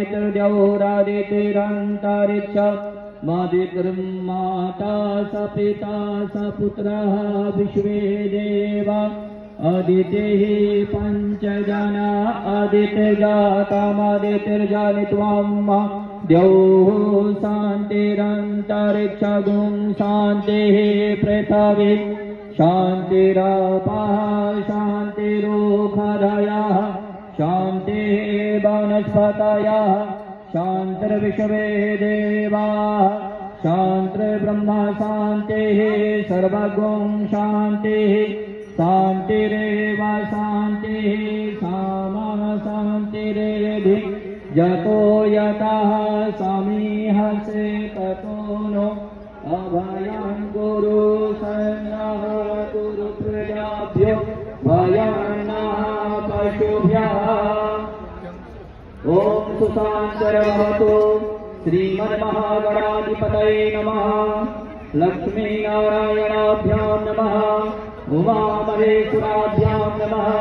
मादितिर्द्यौरादितिरन्तरिक्ष मादिर्माता स पिता स पुत्रः विश्वे देवा अदितिः पञ्चजना अदितिर्जातमदितिर्जनित्वम् द्यौः शान्तिरन्तरिक्षगुं शान्तिः पृथिवी शान्तिरापः शान्तिरोषधयः शान्तिः वनस्पतयः शान्तिर्विश्वे देवाः शान्तिर्ब्रह्म शान्तिः सर्वगुं शान्तिः शान्तिरेव शान्तिः सामा शान्तिरेधि यतो यतः समीहसे ततो नो अभयं गुरु सन्नः गुरु प्रजाभ्यो भयन्नः पशुभ्यः ॐ सुशान्तिर्भवतु श्रीमन्महागणाधिपतये नमः लक्ष्मीनारायणाभ्यां नमः उमामहेश्वराभ्यां नमः।